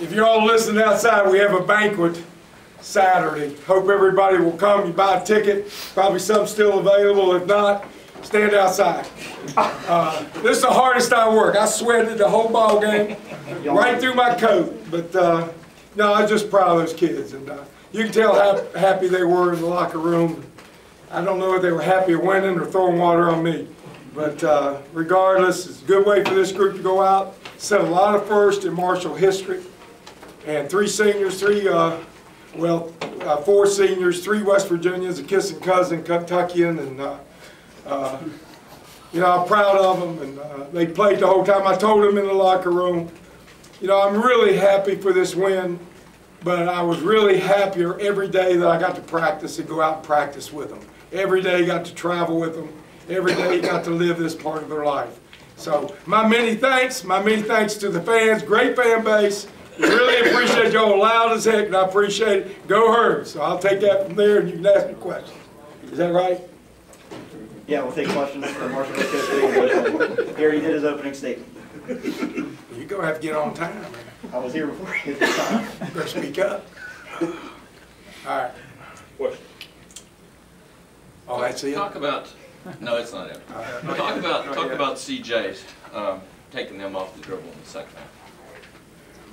If you're all listening outside, we have a banquet Saturday. Hope everybody will come. You buy a ticket. Probably some still available. If not, stand outside. This is the hardest I work. I sweated the whole ball game right through my coat. But no, I'm just proud of those kids. And you can tell how happy they were in the locker room. I don't know if they were happy winning or throwing water on me. But regardless, it's a good way for this group to go out. Set a lot of firsts in Marshall history. And 3 seniors, 4 seniors, 3 West Virginians, a kissing cousin, Kentuckian, and you know, I'm proud of them, and they played the whole time. I told them in the locker room, you know, I'm really happy for this win, but I was really happier every day that I got to practice and go out and practice with them. Every day I got to travel with them. Every day I got to live this part of their life. So my many thanks to the fans, great fan base. Really appreciate y'all loud as heck, and I appreciate it. Go Herd. So I'll take that from there, and you can ask me questions. Is that right? Yeah, we'll take questions from Marshall history. He already did his opening statement. You're going to have to get on time, man. I was here before you hit the time. You better speak up. All right. Question. Oh, that's it? Talk about, no, it's not it. Talk about CJ's taking them off the dribble in the second half.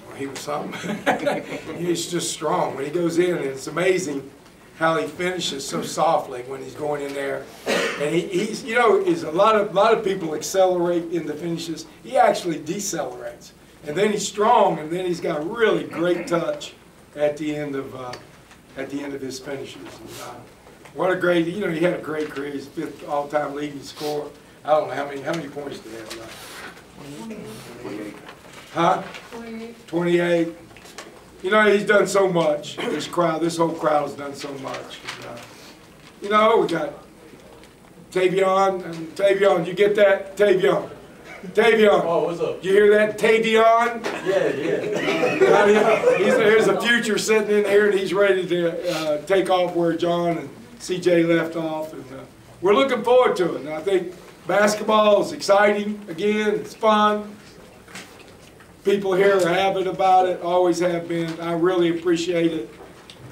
Well, he was something. He's just strong. When he goes in, and it's amazing how he finishes so softly when he's going in there. And he's, you know, a lot of people accelerate in the finishes. He actually decelerates. And then he's strong, and then he's got really great touch at the end of his finishes. And, what a great, you know, he had a great career. He's 5th all-time leading scorer. I don't know how many points did he have? 28. Huh? 28. You know, he's done so much. This whole crowd has done so much. And, you know, we got Tavion, and Tavion, you get that? Tavion. Oh, what's up? You hear that? Tavion? Yeah. There's a future sitting in here, and he's ready to take off where John and CJ left off. And we're looking forward to it. And I think basketball is exciting again. It's fun. People here are avid about it, always have been. I really appreciate it,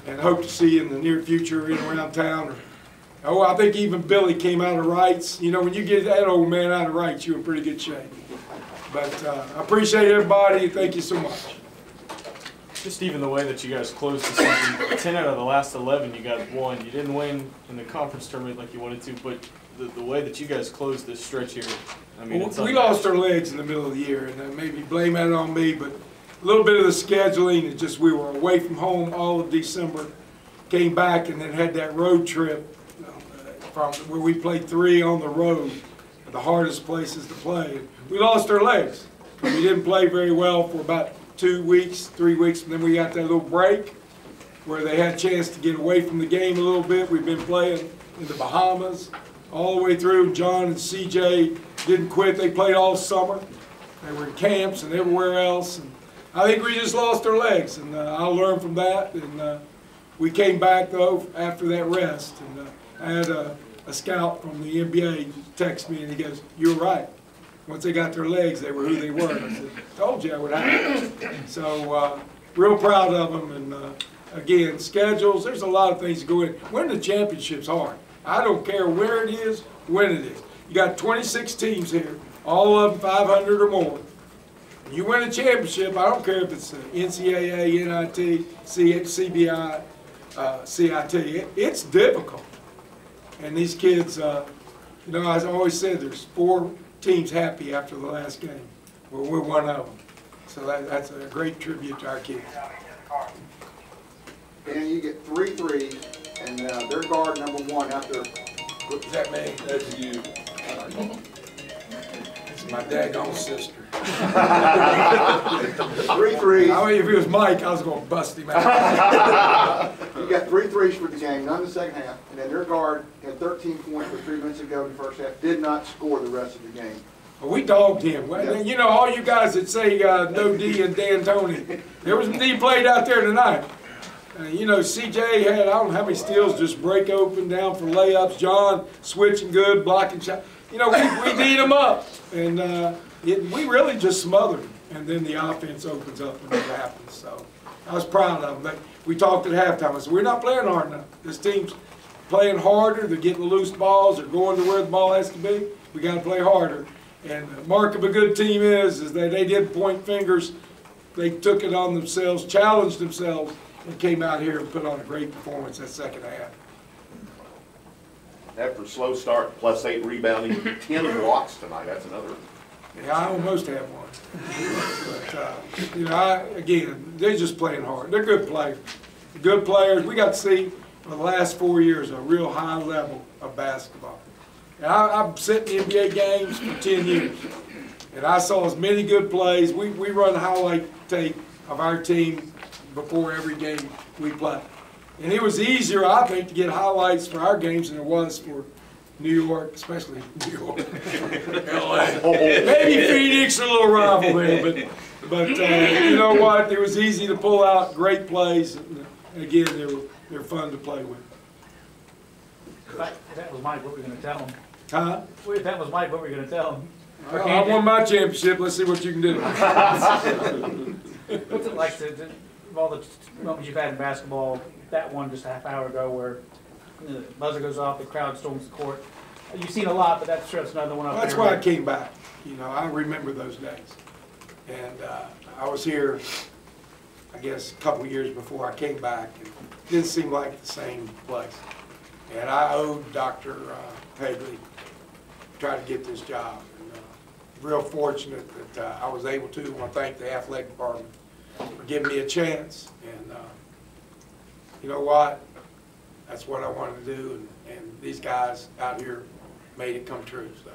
and hope to see you in the near future in around town. Oh, I think even Billy came out of Wrights. You know, when you get that old man out of Wrights, you're in pretty good shape. But I appreciate everybody. Thank you so much. Just even the way that you guys closed the season, 10 out of the last 11 you guys won. You didn't win in the conference tournament like you wanted to, but the way that you guys closed this stretch here, I mean, it's we lost our legs in the middle of the year, and maybe blame that on me, but a little bit of the scheduling, and just we were away from home all of December, came back, and then had that road trip from where we played 3 on the road, the hardest places to play. We lost our legs. We didn't play very well for about 2 weeks, 3 weeks, and then we got that little break where they had a chance to get away from the game a little bit. We've been playing in the Bahamas all the way through. John and CJ didn't quit. They played all summer. They were in camps and everywhere else. And I think we just lost our legs, and I learned from that. And we came back, though, after that rest. And I had a scout from the NBA text me, and he goes, "You were right. Once they got their legs, they were who they were." And I said, "Told you I would happen." So real proud of them. And again, schedules, there's a lot of things to go in. Winning the championship's hard. I don't care where it is, when it is. You got 26 teams here, all of them 500 or more. You win a championship, I don't care if it's NCAA, NIT, CBI, CIT. It's difficult. And these kids, you know, as I always said, there's 4 teams happy after the last game. Well, we're one of them. So that's a great tribute to our kids. Dan, you get 3 threes, and their guard number 1 after. What does that mean? That's you. It's my daggone sister. 3 threes. I mean, if it was Mike, I was going to bust him out. You got 3 threes for the game, none in the second half, and then their guard had 13 points with 3 minutes to go in the first half, did not score the rest of the game. Well, we dogged him. Well, you know, all you guys that say no D and Dan Tony, there was a D played out there tonight. You know, CJ had, I don't know how many steals, just break open down for layups. John switching good, blocking shot. You know, we beat him up, and we really just smothered him. and then the offense opens up when it happens. So I was proud of them. But we talked at halftime. I said, we're not playing hard enough. This team's playing harder. They're getting the loose balls. They're going to where the ball has to be. We got to play harder. And the mark of a good team is that they didn't point fingers. They took it on themselves, challenged themselves, and came out here and put on a great performance that second half. After a slow start, +8 rebounding, 10 blocks tonight. That's another. Yeah, I almost have one. But, you know, again, they're just playing hard. They're good players. Good players. We got to see for the last 4 years a real high level of basketball. And I've sat in NBA games for 10 years, and I saw as many good plays. We run highlight tape of our team before every game we play. And it was easier, I think, to get highlights for our games than it was for New York, especially New York. LA. Maybe Phoenix, a little rival there, but you know what? It was easy to pull out great plays. And again, they're fun to play with. If that was Mike, what were we going to tell him? Huh? If that was Mike, what were we going to tell him? I won my championship. Let's see what you can do. What's it like to all the moments you've had in basketball, that one just a half hour ago where the buzzer goes off, the crowd storms the court? You've seen a lot, but that's another one up there. That's why I came back. You know, I remember those days. And I was here, I guess, a couple of years before I came back. And it didn't seem like the same place. And I owed Dr. Pegley trying to get this job. And, real fortunate that I was able to. I want to thank the athletic department for giving me a chance. And you know what? That's what I wanted to do. And these guys out here made it come true. So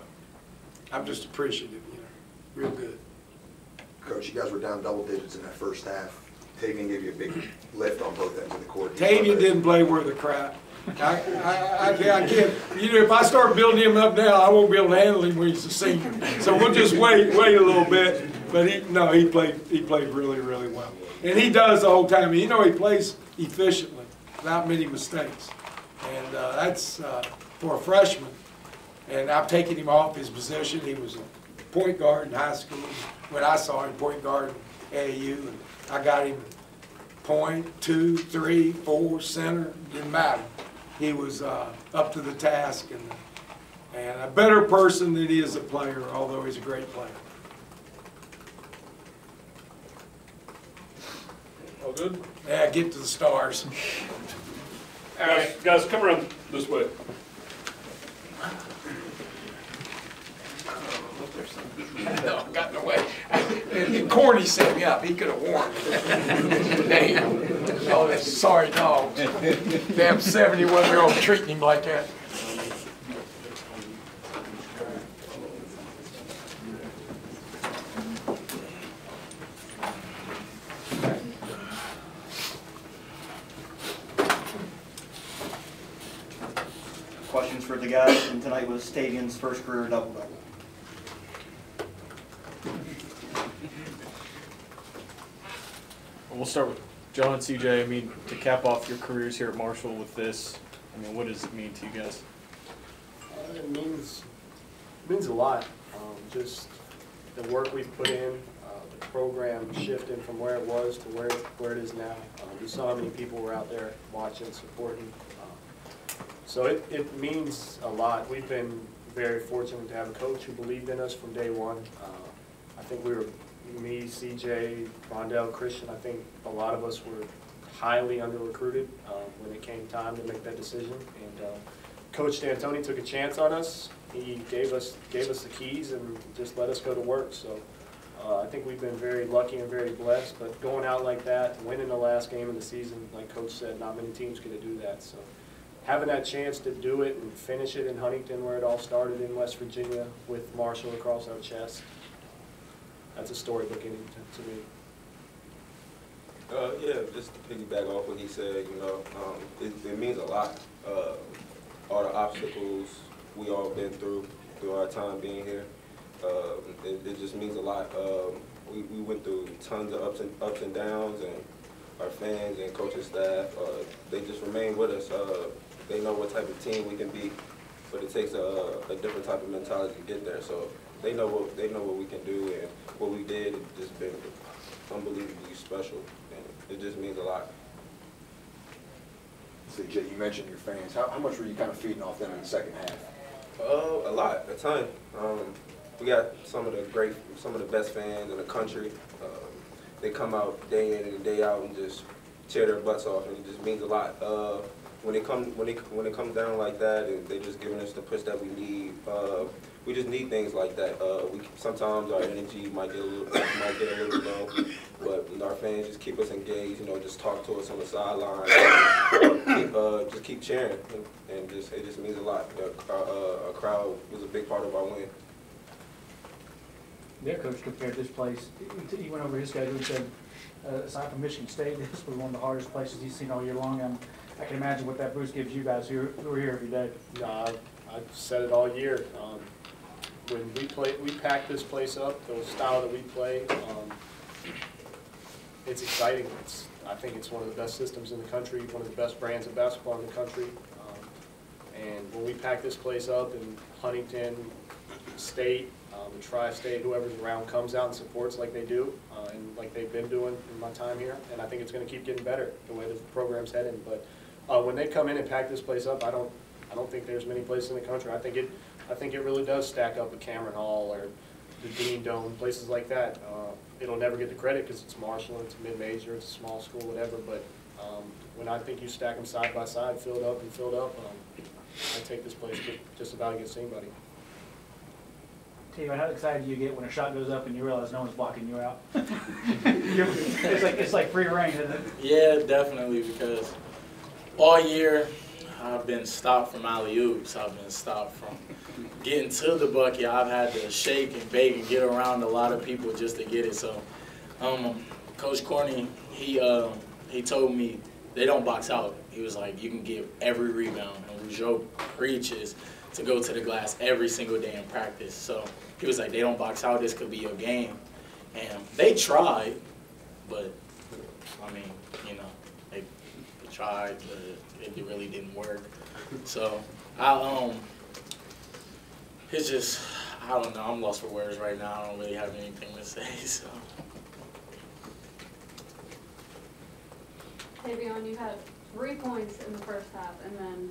I'm just appreciative, you know, real good. Coach, you guys were down double digits in that first half. Tavian gave you a big lift on both ends of the court. Tavian didn't play worth a crap. I can't. You know, if I start building him up now, I won't be able to handle him when he's a senior. So we'll just wait a little bit. But he played really, really well. And he does the whole time. You know, he plays efficiently, without many mistakes. And that's for a freshman. And I've taken him off his position. He was a point guard in high school. When I saw him, point guard at AAU, and I got him point, 2, 3, 4, center. Didn't matter. He was up to the task and a better person than he is a player, although he's a great player. All good? Yeah, get to the stars. Guys, come around this way. No, got in the way. And Corny set me up. He could have warned me. Damn. Oh, that's sorry dogs. Damn 71-year-old treating him like that. Questions for the guys, and tonight was Tavian's first career double-double. We'll start with John and CJ. I mean, to cap off your careers here at Marshall with this, I mean, what does it mean to you guys? It means a lot. Just the work we've put in, the program shifting from where it was to where it is now. You saw how many people were out there watching, supporting. So it means a lot. We've been very fortunate to have a coach who believed in us from day one. I think we were, me, CJ, Rondell, Christian, I think a lot of us were highly under-recruited when it came time to make that decision. And Coach D'Antoni took a chance on us. He gave us the keys and just let us go to work. So I think we've been very lucky and very blessed. But going out like that, winning the last game of the season, like Coach said, not many teams get to do that. So having that chance to do it and finish it in Huntington, where it all started in West Virginia, with Marshall across our chest, that's a storybook ending to me. Yeah, just to piggyback off what he said, you know, it means a lot. All the obstacles we all been through our time being here, it just means a lot. We went through tons of ups and downs, and our fans and coaching staff, they just remain with us. They know what type of team we can be, but it takes a different type of mentality to get there. So they know what we can do, and what we did has just been unbelievably special, and it just means a lot. CJ, you mentioned your fans. How much were you kind of feeding off them in the second half? A lot, a ton. We got some of the best fans in the country. They come out day in and day out and just tear their butts off, and it just means a lot. When it comes down like that, and they just giving us the push that we need. We just need things like that. Sometimes our energy might get a little low, but our fans just keep us engaged. Just talk to us on the sideline, just keep cheering, and it just means a lot. Our crowd was a big part of our win. Their coach compared this place. He went over his schedule and said, aside from Michigan State, this was one of the hardest places he's seen all year long. I can imagine what that boost gives you guys who are here every day. No, I've said it all year. When we pack this place up, the style that we play, it's exciting. I think it's one of the best systems in the country, one of the best brands of basketball in the country. And when we pack this place up in Huntington, State, the Tri-State, whoever's around comes out and supports like they do, and like they've been doing in my time here. And I think it's going to keep getting better the way the program's heading. But when they come in and pack this place up, I don't think there's many places in the country. I think it really does stack up with Cameron Hall or the Dean Dome, places like that. It'll never get the credit because it's Marshall, it's a mid-major, it's a small school, whatever. But when I think you stack them side by side, filled up, I take this place just about against anybody. How excited do you get when a shot goes up and you realize no one's blocking you out? It's like free reign, isn't it? Yeah, definitely, because all year I've been stopped from alley-oops. I've been stopped from getting to the bucket. I've had to shake and bake and get around a lot of people just to get it. So Coach Corney, he told me they don't box out. He was like, you can get every rebound. And Rougeau preaches to go to the glass every single day in practice. So he was like, they don't box out. This could be your game. And they tried, but, I mean, they tried, but it really didn't work. So it's just, I don't know. I'm lost for words right now. I don't really have anything to say. So. Tavion, you had 3 points in the first half, and then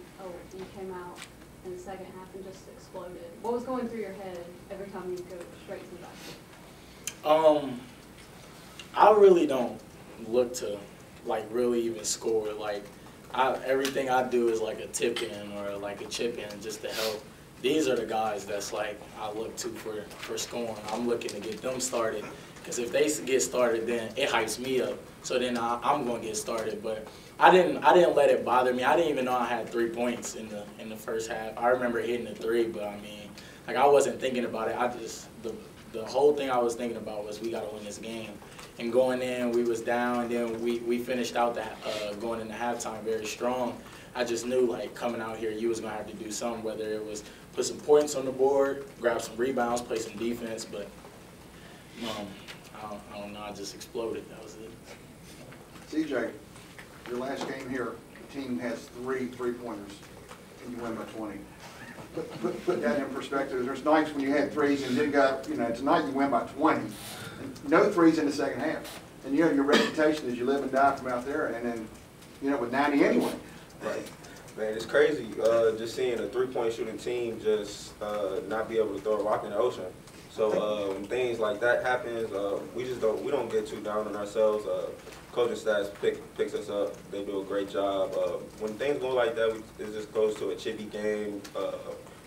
you came out in the second half and just exploded. What was going through your head every time you go straight to the basket? I really don't look to really even score. Everything I do is like a tip in or like a chip in just to help. These are the guys that's I look to for scoring. I'm looking to get them started, because if they get started, then it hypes me up. So then I'm going to get started. But I didn't let it bother me. I didn't even know I had 3 points in the first half. I remember hitting the 3, but I mean, I wasn't thinking about it. The whole thing I was thinking about was we got to win this game. And going in, we was down, and then we finished out going into halftime very strong. I just knew coming out here, you was gonna have to do something, whether it was put some points on the board, grab some rebounds, play some defense. But I don't know. I just exploded. That was it. CJ, your last game here, the team has 3 3-pointers, and you win by 20. Put that in perspective. There's nights when you had threes and didn't go, tonight you win by 20. And no threes in the second half. And your reputation is you live and die from out there, and then, with 90 anyway. Right. Man, it's crazy just seeing a 3-point shooting team just not be able to throw a rock in the ocean. So when things like that happens, we don't get too down on ourselves. Coaching staff picks us up. They do a great job. When things go like that, it just goes to a chippy game.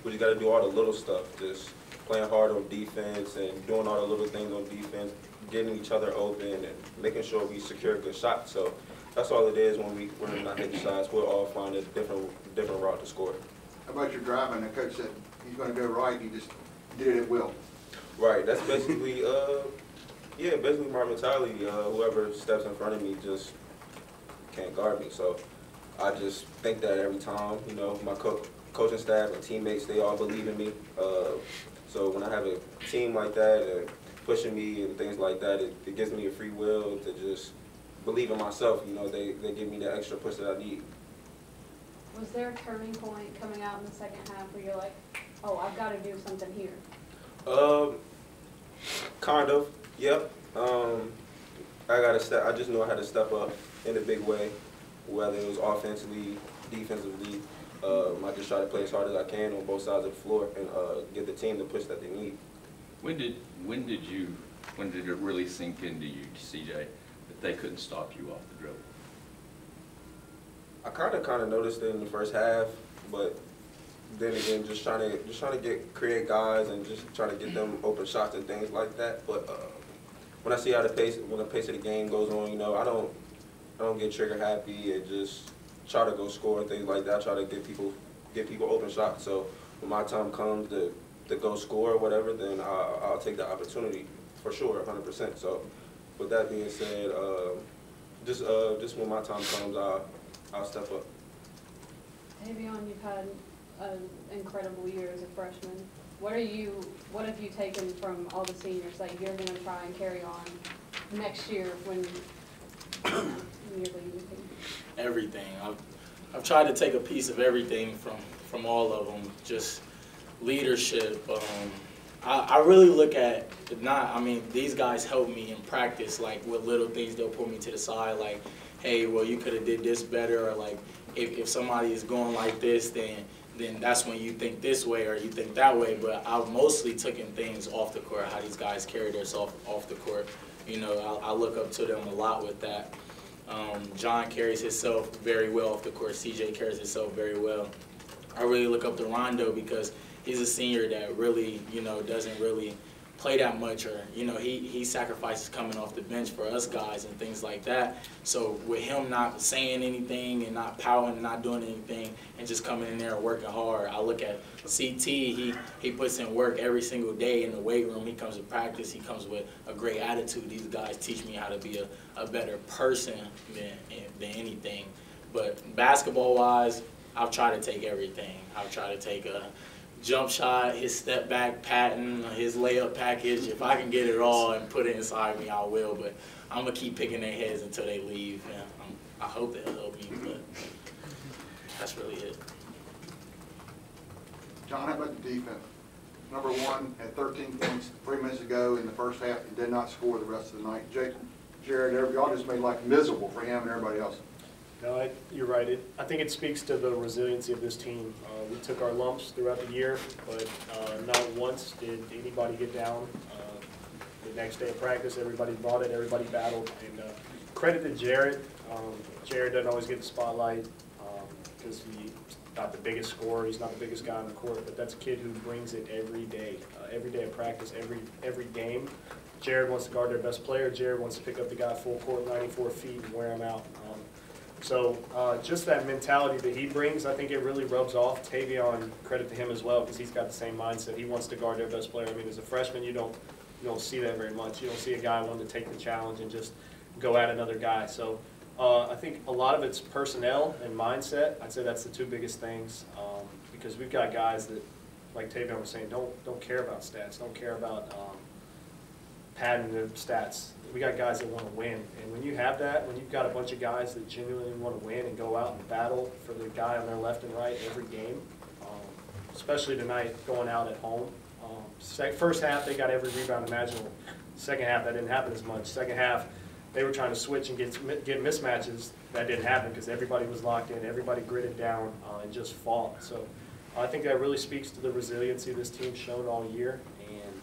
We just got to do all the little stuff, just playing hard on defense and doing all the little things on defense, getting each other open and making sure we secure good shots. So that's all it is when we're not hitting shots. We'll all find a different route to score. How about your driving? The coach said he's going to go right. He just did it at will. Right. That's basically basically my mentality. Whoever steps in front of me just can't guard me. So I just think that every time. My coaching staff and teammates, they all believe in me. So when I have a team like that and pushing me and things like that, it gives me a free will to just believe in myself. They give me the extra push that I need. Was there a turning point coming out in the second half where you're like, oh, I've got to do something here? Kind of, yep. I just knew I had to step up in a big way, whether it was offensively, defensively. I just try to play as hard as I can on both sides of the floor and give the team the push that they need. When did it really sink into you, CJ, that they couldn't stop you off the dribble? I kind of noticed it in the first half, but then again, just trying to create guys and just trying to get them open shots and things like that. But when I see how the pace of the game goes on, you know, I don't get trigger happy and just try to go score and things like that. I try to get people open shots. So when my time comes to go score or whatever, then I'll take the opportunity for sure, 100%. So with that being said, just when my time comes, I'll step up. Tavion, you've had an incredible year as a freshman. What have you taken from all the seniors that you're going to try and carry on next year when you're leading the team? Everything. I've tried to take a piece of everything from all of them. Just leadership. I really look at these guys help me in practice, like with little things. They'll pull me to the side, like, hey, well, you could have did this better, or like if somebody is going like this, then that's when you think this way or you think that way. But I've mostly taken things off the court, how these guys carry themselves off the court. You know, I look up to them a lot with that. John carries himself very well off the court. CJ carries himself very well. I really look up to Rondo because he's a senior that really, you know, doesn't really play that much, or, you know, he sacrifices coming off the bench for us guys and things like that. So with him not saying anything and not pouting and not doing anything and just coming in there and working hard, I look at CT, he puts in work every single day in the weight room. He comes to practice, he comes with a great attitude. These guys teach me how to be a better person than anything. But basketball-wise, I've tried to take everything. I've tried to take a jump shot, his step back pattern, his layup package. If I can get it all and put it inside me, I will. But I'm going to keep picking their heads until they leave. And I hope they'll help me, but that's really it. John, how about the defense? Number one, at 13 points 3 minutes ago in the first half, and did not score the rest of the night. Jared, y'all just made life miserable for him and everybody else. No, you're right. I think it speaks to the resiliency of this team. We took our lumps throughout the year, but not once did anybody get down. The next day of practice, everybody brought it, everybody battled. And credit to Jared. Jared doesn't always get the spotlight because he's not the biggest scorer, he's not the biggest guy on the court, but that's a kid who brings it every day of practice, every game. Jared wants to guard their best player. Jared wants to pick up the guy full court, 94 feet, and wear him out. So just that mentality that he brings, I think it really rubs off. Tavion, credit to him as well, because he's got the same mindset. He wants to guard their best player. I mean, as a freshman, you don't see that very much. You don't see a guy wanting to take the challenge and just go at another guy. So I think a lot of it's personnel and mindset. I'd say that's the two biggest things, because we've got guys that, like Tavion was saying, don't care about stats, don't care about padding their stats. We got guys that want to win, and when you have that, when you've got a bunch of guys that genuinely want to win and go out and battle for the guy on their left and right every game, especially tonight going out at home. First half, they got every rebound imaginable. Second half, that didn't happen as much. Second half, they were trying to switch and get mismatches. That didn't happen because everybody was locked in, everybody gritted down and just fought. So I think that really speaks to the resiliency this team's shown all year, and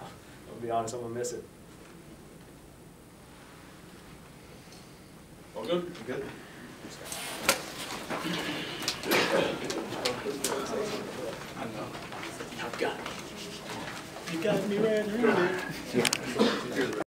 I'll be honest, I'm going to miss it. All good? Good. I've got it. You got me red-handed.